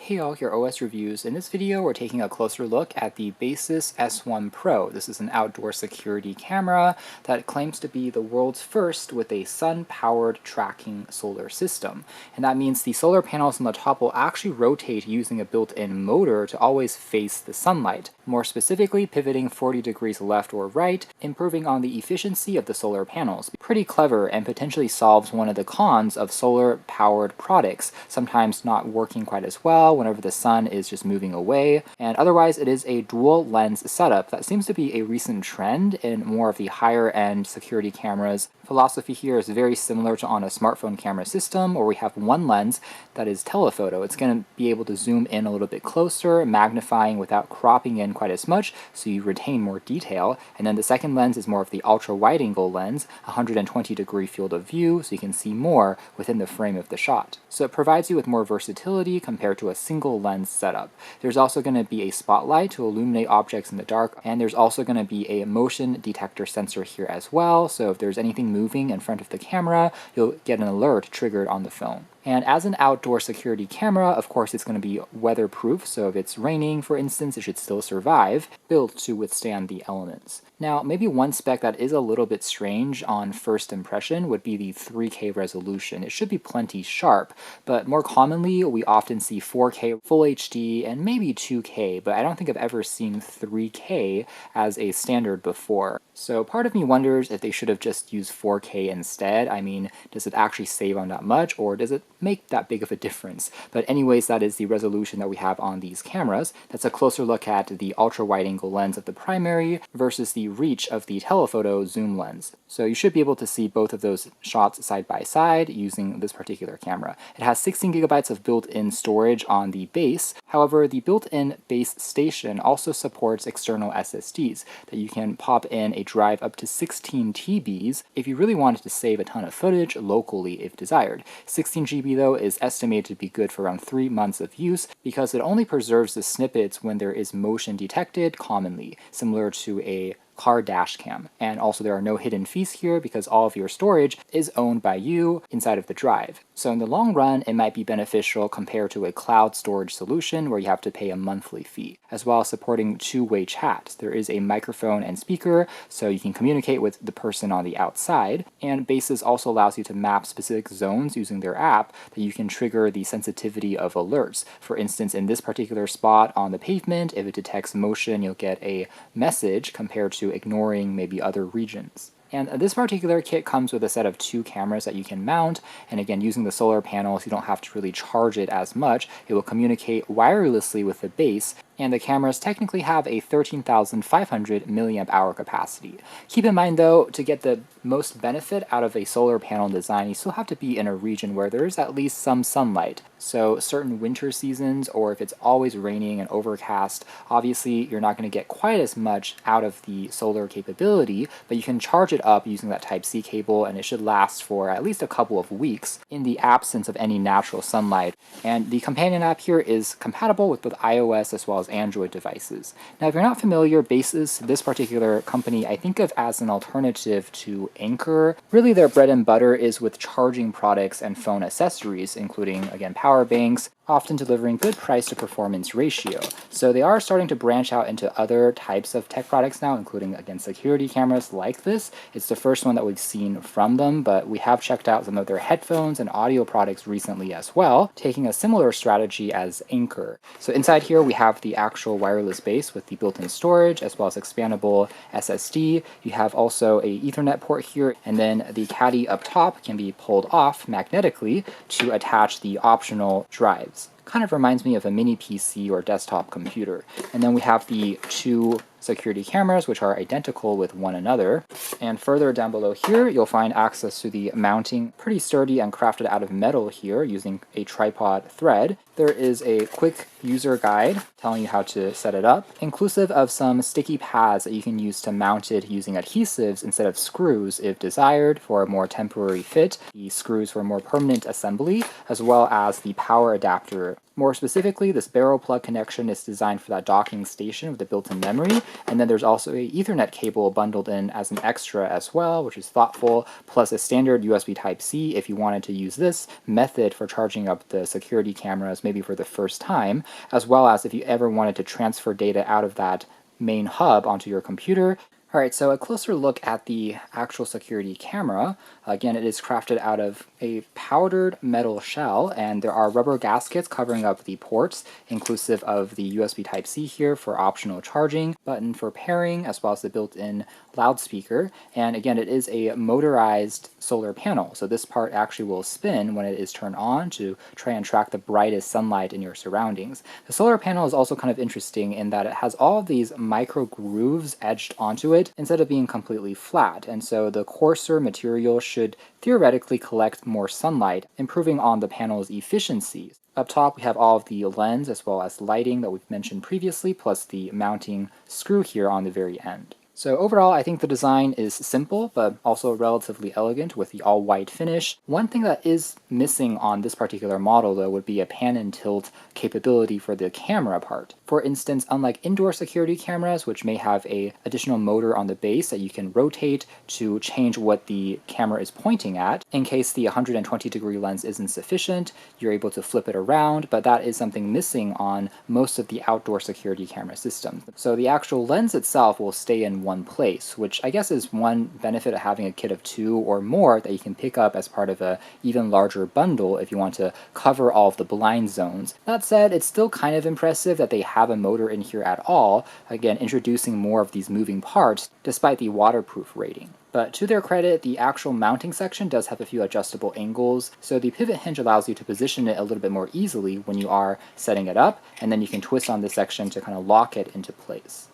Hey all, your OS reviews. In this video, we're taking a closer look at the Baseus S1 Pro. This is an outdoor security camera that claims to be the world's first with a sun-powered tracking solar system. And that means the solar panels on the top will actually rotate using a built-in motor to always face the sunlight, more specifically pivoting 40 degrees left or right, improving on the efficiency of the solar panels. Pretty clever and potentially solves one of the cons of solar-powered products, sometimes not working quite as well whenever the sun is just moving away, and otherwise it is a dual lens setup that seems to be a recent trend in more of the higher end security cameras. Philosophy here is very similar to on a smartphone camera system where we have one lens that is telephoto. It's going to be able to zoom in a little bit closer, magnifying without cropping in quite as much, so you retain more detail. And then the second lens is more of the ultra wide angle lens, 120 degree field of view, so you can see more within the frame of the shot. So it provides you with more versatility compared to a single lens setup. There's also going to be a spotlight to illuminate objects in the dark, and there's also going to be a motion detector sensor here as well, so if there's anything moving in front of the camera, you'll get an alert triggered on the phone. And as an outdoor security camera, of course it's going to be weatherproof, so if it's raining, for instance, it should still survive, built to withstand the elements. Now, maybe one spec that is a little bit strange on first impression would be the 3K resolution. It should be plenty sharp, but more commonly we often see 4K, Full HD, and maybe 2K, but I don't think I've ever seen 3K as a standard before. So part of me wonders if they should have just used 4K instead. I mean, does it actually save on that much, or does it make that big of a difference? But anyways, that is the resolution that we have on these cameras. That's a closer look at the ultra wide angle lens of the primary versus the reach of the telephoto zoom lens. So you should be able to see both of those shots side by side using this particular camera. It has 16 gigabytes of built-in storage on the base. However, the built-in base station also supports external SSDs that you can pop in a drive up to 16 TBs if you really wanted to save a ton of footage locally if desired. 16 GB though is estimated to be good for around 3 months of use because it only preserves the snippets when there is motion detected commonly, similar to a car dash cam. And also there are no hidden fees here because all of your storage is owned by you inside of the drive. So in the long run, it might be beneficial compared to a cloud storage solution where you have to pay a monthly fee, as well as supporting two-way chat. There is a microphone and speaker, so you can communicate with the person on the outside. And Baseus also allows you to map specific zones using their app that you can trigger the sensitivity of alerts. For instance, in this particular spot on the pavement, if it detects motion, you'll get a message compared to ignoring maybe other regions. And this particular kit comes with a set of 2 cameras that you can mount, and again, using the solar panels, you don't have to really charge it as much. It will communicate wirelessly with the base, and the cameras technically have a 13,500 milliamp hour capacity. Keep in mind though, to get the most benefit out of a solar panel design, you still have to be in a region where there's at least some sunlight. So certain winter seasons, or if it's always raining and overcast, obviously you're not going to get quite as much out of the solar capability, but you can charge it up using that Type-C cable, and it should last for at least a couple of weeks in the absence of any natural sunlight. And the companion app here is compatible with both iOS as well as Android devices. Now, if you're not familiar, Baseus, this particular company, I think of as an alternative to Anker. Really, their bread and butter is with charging products and phone accessories, including, again, power banks, often delivering good price to performance ratio. So they are starting to branch out into other types of tech products now, including, again, security cameras like this. It's the first one that we've seen from them, but we have checked out some of their headphones and audio products recently as well, taking a similar strategy as Anker. So inside here, we have the actual wireless base with the built-in storage as well as expandable SSD. You have also a Ethernet port here, and then the caddy up top can be pulled off magnetically to attach the optional drives. Kind of reminds me of a mini PC or desktop computer. And then we have the 2 security cameras, which are identical with one another. And further down below here, you'll find access to the mounting, pretty sturdy and crafted out of metal here using a tripod thread. There is a quick user guide telling you how to set it up, inclusive of some sticky pads that you can use to mount it using adhesives instead of screws if desired for a more temporary fit, the screws for more permanent assembly, as well as the power adapter More specifically, this barrel plug connection is designed for that docking station with the built-in memory, and then there's also a Ethernet cable bundled in as an extra as well, which is thoughtful, plus a standard USB Type-C if you wanted to use this method for charging up the security cameras maybe for the first time, as well as if you ever wanted to transfer data out of that main hub onto your computer. All right, so a closer look at the actual security camera. Again, it is crafted out of a powdered metal shell, and there are rubber gaskets covering up the ports, inclusive of the USB Type-C here for optional charging, button for pairing, as well as the built-in loudspeaker. And again, it is a motorized solar panel, so this part actually will spin when it is turned on to try and track the brightest sunlight in your surroundings. The solar panel is also kind of interesting in that it has all of these micro grooves etched onto it instead of being completely flat, and so the coarser material should theoretically collect more sunlight, improving on the panel's efficiency. Up top, we have all of the lens as well as lighting that we've mentioned previously, plus the mounting screw here on the very end. So overall, I think the design is simple, but also relatively elegant with the all-white finish. One thing that is missing on this particular model, though, would be a pan and tilt capability for the camera part. For instance, unlike indoor security cameras, which may have an additional motor on the base that you can rotate to change what the camera is pointing at, in case the 120-degree lens isn't sufficient, you're able to flip it around, but that is something missing on most of the outdoor security camera systems. So the actual lens itself will stay in one place, which I guess is one benefit of having a kit of 2 or more that you can pick up as part of a even larger bundle if you want to cover all of the blind zones. That said, it's still kind of impressive that they have a motor in here at all, again introducing more of these moving parts despite the waterproof rating. But to their credit, the actual mounting section does have a few adjustable angles, so the pivot hinge allows you to position it a little bit more easily when you are setting it up, and then you can twist on this section to kind of lock it into place.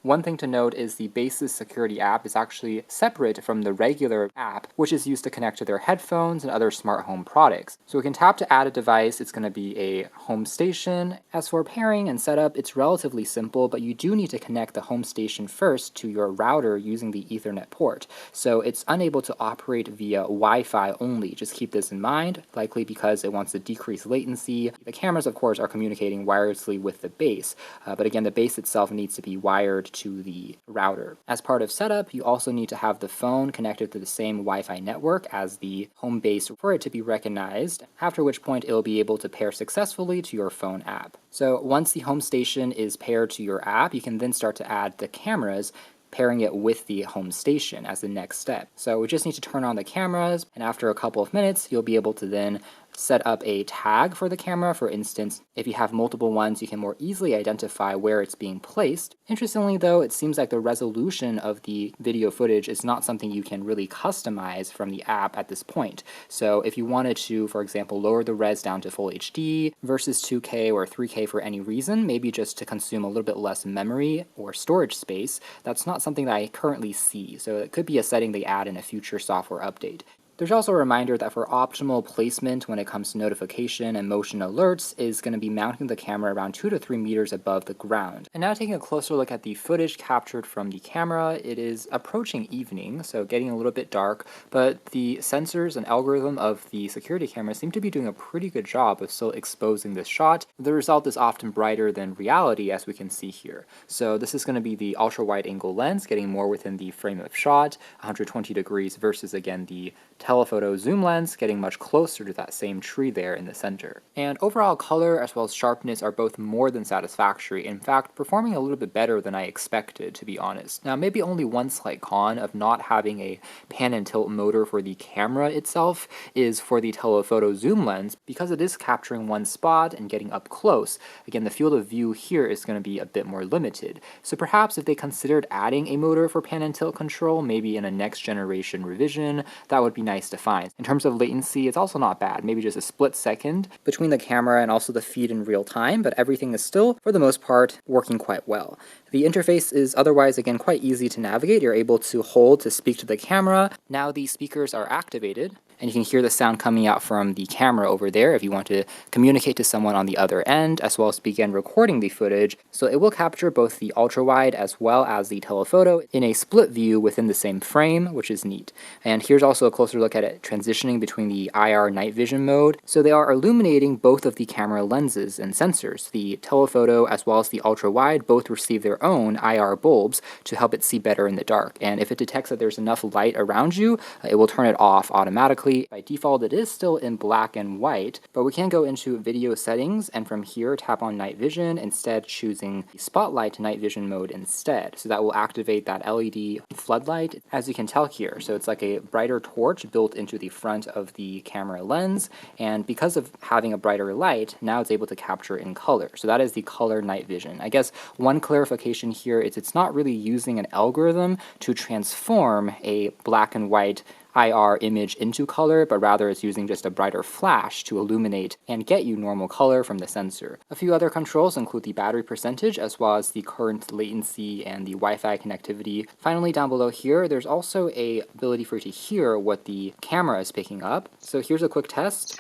One thing to note is the Baseus Security app is actually separate from the regular app, which is used to connect to their headphones and other smart home products. So we can tap to add a device. It's going to be a home station. As for pairing and setup, it's relatively simple, but you do need to connect the home station first to your router using the Ethernet port. So it's unable to operate via Wi-Fi only. Just keep this in mind, likely because it wants to decrease latency. The cameras, of course, are communicating wirelessly with the base, but again, the base itself needs to be wired to the router. As part of setup, you also need to have the phone connected to the same Wi-Fi network as the home base for it to be recognized, after which point it will be able to pair successfully to your phone app. So once the home station is paired to your app, you can then start to add the cameras, pairing it with the home station as the next step. So we just need to turn on the cameras, and after a couple of minutes, you'll be able to then set up a tag for the camera. For instance, if you have multiple ones, you can more easily identify where it's being placed. Interestingly though, it seems like the resolution of the video footage is not something you can really customize from the app at this point. So if you wanted to, for example, lower the res down to full HD versus 2K or 3K for any reason, maybe just to consume a little bit less memory or storage space, that's not something that I currently see. So it could be a setting they add in a future software update. There's also a reminder that for optimal placement when it comes to notification and motion alerts is going to be mounting the camera around 2 to 3 meters above the ground. And now taking a closer look at the footage captured from the camera, it is approaching evening, so getting a little bit dark, but the sensors and algorithm of the security camera seem to be doing a pretty good job of still exposing this shot. The result is often brighter than reality, as we can see here. So this is going to be the ultra wide angle lens getting more within the frame of shot, 120 degrees versus again the telephoto zoom lens getting much closer to that same tree there in the center. And overall color as well as sharpness are both more than satisfactory, in fact performing a little bit better than I expected, to be honest. Now maybe only one slight con of not having a pan and tilt motor for the camera itself is for the telephoto zoom lens, because it is capturing one spot and getting up close. Again, the field of view here is going to be a bit more limited. So perhaps if they considered adding a motor for pan and tilt control, maybe in a next generation revision, that would be nice nice to find. In terms of latency, it's also not bad, maybe just a split second between the camera and also the feed in real time, but everything is still, for the most part, working quite well. The interface is otherwise, again, quite easy to navigate. You're able to hold to speak to the camera. Now the speakers are activated, and you can hear the sound coming out from the camera over there if you want to communicate to someone on the other end, as well as begin recording the footage. So it will capture both the ultra-wide as well as the telephoto in a split view within the same frame, which is neat. And here's also a closer look at it transitioning between the IR night vision mode. So they are illuminating both of the camera lenses and sensors. The telephoto as well as the ultra-wide both receive their own IR bulbs to help it see better in the dark. And if it detects that there's enough light around you, it will turn it off automatically. By default, it is still in black and white, but we can go into video settings and from here tap on night vision, instead choosing the spotlight night vision mode instead. So that will activate that LED floodlight, as you can tell here. So it's like a brighter torch built into the front of the camera lens, and because of having a brighter light, now it's able to capture in color. So that is the color night vision. I guess one clarification here is it's not really using an algorithm to transform a black and white IR image into color, but rather it's using just a brighter flash to illuminate and get you normal color from the sensor. A few other controls include the battery percentage as well as the current latency and the Wi-Fi connectivity. Finally, down below here, there's also a ability for you to hear what the camera is picking up. So here's a quick test.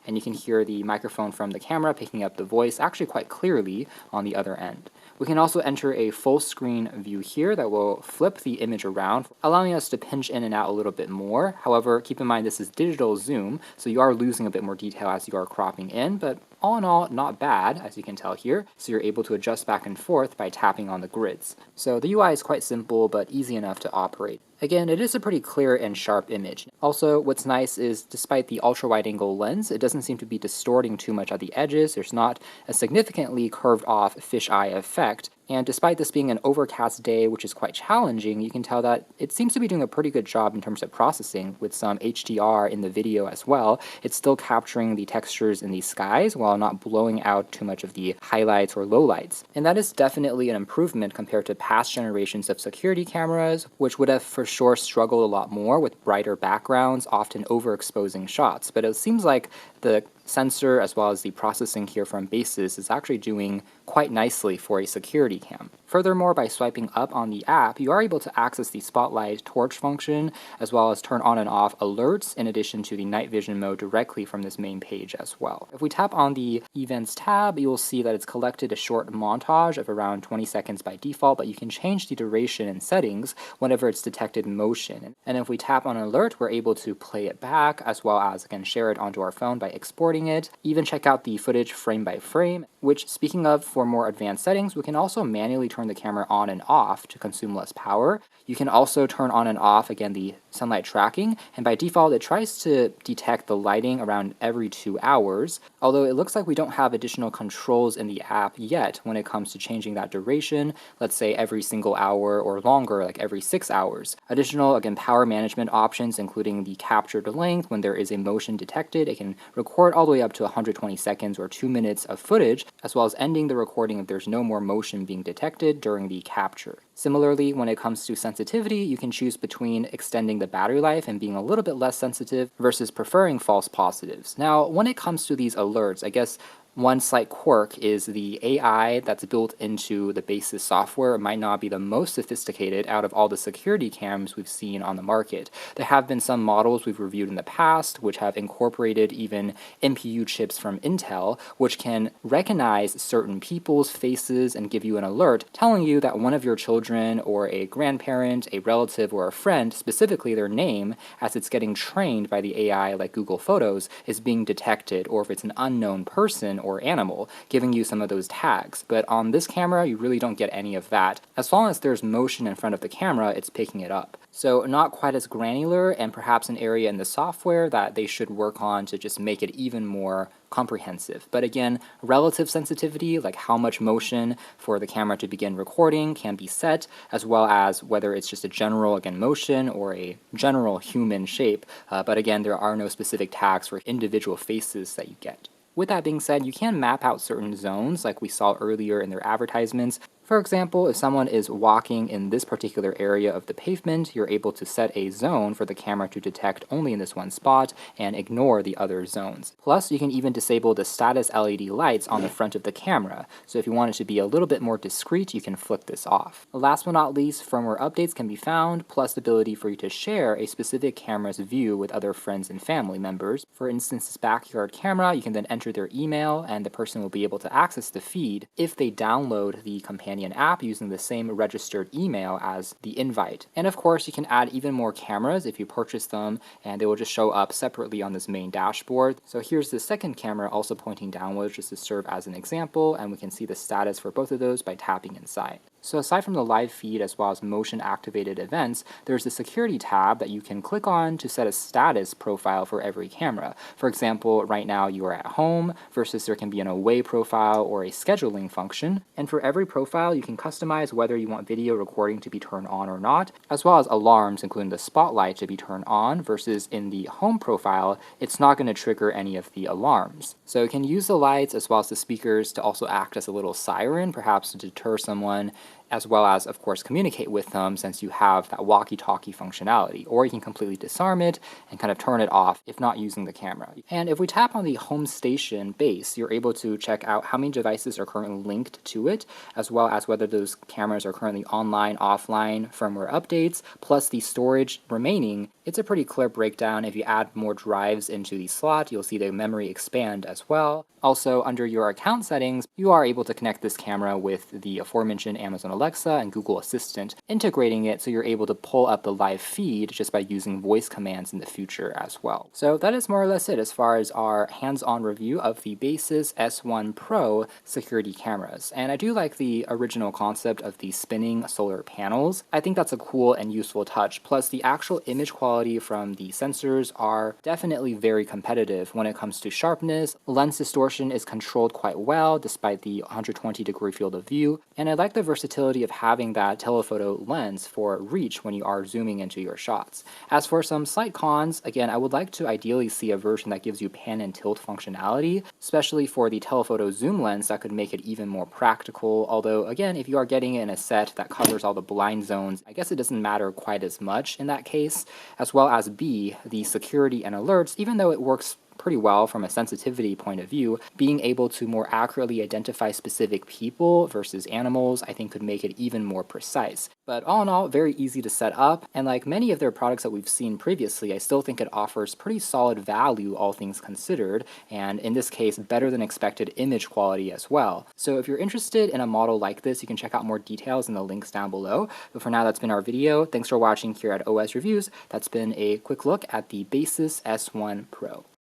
And you can hear the microphone from the camera picking up the voice actually quite clearly on the other end. We can also enter a full screen view here that will flip the image around, allowing us to pinch in and out a little bit more. However, keep in mind this is digital zoom, so you are losing a bit more detail as you are cropping in, but all in all, not bad, as you can tell here. So you're able to adjust back and forth by tapping on the grids. So the UI is quite simple, but easy enough to operate. Again, it is a pretty clear and sharp image. Also, what's nice is despite the ultra-wide-angle lens, it doesn't seem to be distorting too much at the edges. There's not a significantly curved off fisheye effect. And despite this being an overcast day, which is quite challenging, you can tell that it seems to be doing a pretty good job in terms of processing with some HDR in the video as well. It's still capturing the textures in the skies while not blowing out too much of the highlights or lowlights. And that is definitely an improvement compared to past generations of security cameras, which would have for sure struggled a lot more with brighter backgrounds, often overexposing shots. But it seems like the sensor as well as the processing here from Baseus is actually doing quite nicely for a security cam. Furthermore, by swiping up on the app, you are able to access the spotlight torch function as well as turn on and off alerts in addition to the night vision mode directly from this main page as well. If we tap on the events tab, you will see that it's collected a short montage of around 20 seconds by default, but you can change the duration and settings whenever it's detected motion. And if we tap on alert, we're able to play it back as well as, again, share it onto our phone by exporting it, even check out the footage frame by frame, which, speaking of, for more advanced settings, we can also manually turn the camera on and off to consume less power. You can also turn on and off, again, the sunlight tracking, and by default it tries to detect the lighting around every 2 hours, although it looks like we don't have additional controls in the app yet when it comes to changing that duration, let's say every single hour or longer, like every 6 hours. Additional, again, power management options including the captured length. When there is a motion detected, it can record all the way up to 120 seconds or 2 minutes of footage, as well as ending the recording if there's no more motion being detected during the capture. Similarly, when it comes to sensitivity, you can choose between extending the battery life and being a little bit less sensitive versus preferring false positives. Now, when it comes to these alerts, I guess one slight quirk is the AI that's built into the Baseus software might not be the most sophisticated out of all the security cams we've seen on the market. There have been some models we've reviewed in the past which have incorporated even NPU chips from Intel, which can recognize certain people's faces and give you an alert telling you that one of your children or a grandparent, a relative, or a friend, specifically their name, as it's getting trained by the AI like Google Photos, is being detected, or if it's an unknown person or animal, giving you some of those tags. But on this camera, you really don't get any of that. As long as there's motion in front of the camera, it's picking it up. So not quite as granular, and perhaps an area in the software that they should work on to just make it even more comprehensive. But again, relative sensitivity, like how much motion for the camera to begin recording, can be set, as well as whether it's just a general, again, motion or a general human shape. But again, there are no specific tags for individual faces that you get. With that being said, you can map out certain zones like we saw earlier in their advertisements. For example, if someone is walking in this particular area of the pavement, you're able to set a zone for the camera to detect only in this one spot and ignore the other zones. Plus, you can even disable the status LED lights on the front of the camera, so if you want it to be a little bit more discreet, you can flick this off. Last but not least, firmware updates can be found, plus the ability for you to share a specific camera's view with other friends and family members. For instance, this backyard camera, you can then enter their email, and the person will be able to access the feed if they download the companion app using the same registered email as the invite. And of course, you can add even more cameras if you purchase them, and they will just show up separately on this main dashboard. So here's the second camera also pointing downwards just to serve as an example, and we can see the status for both of those by tapping inside. So aside from the live feed as well as motion-activated events, there's the security tab that you can click on to set a status profile for every camera. For example, right now you are at home, versus there can be an away profile or a scheduling function. And for every profile, you can customize whether you want video recording to be turned on or not, as well as alarms, including the spotlight, to be turned on, versus in the home profile, it's not going to trigger any of the alarms. So you can use the lights as well as the speakers to also act as a little siren, perhaps to deter someone, as well as, of course, communicate with them since you have that walkie-talkie functionality. Or you can completely disarm it and kind of turn it off if not using the camera. And if we tap on the home station base, you're able to check out how many devices are currently linked to it, as well as whether those cameras are currently online, offline, firmware updates, plus the storage remaining. It's a pretty clear breakdown. If you add more drives into the slot, you'll see the memory expand as well. Also, under your account settings, you are able to connect this camera with the aforementioned Amazon Alexa and Google Assistant, integrating it so you're able to pull up the live feed just by using voice commands in the future as well. So that is more or less it as far as our hands-on review of the Baseus S1 Pro security cameras. And I do like the original concept of the spinning solar panels. I think that's a cool and useful touch. Plus, the actual image quality from the sensors are definitely very competitive when it comes to sharpness. Lens distortion is controlled quite well despite the 120-degree field of view, and I like the versatility of having that telephoto lens for reach when you are zooming into your shots. As for some slight cons, again, I would like to ideally see a version that gives you pan and tilt functionality, especially for the telephoto zoom lens that could make it even more practical, although again, if you are getting it in a set that covers all the blind zones, I guess it doesn't matter quite as much in that case, as well as B, the security and alerts, even though it works pretty well from a sensitivity point of view, being able to more accurately identify specific people versus animals, I think could make it even more precise. But all in all, very easy to set up, and like many of their products that we've seen previously, I still think it offers pretty solid value, all things considered, and in this case, better than expected image quality as well. So if you're interested in a model like this, you can check out more details in the links down below. But for now, that's been our video. Thanks for watching here at OS Reviews. That's been a quick look at the Baseus S1 Pro.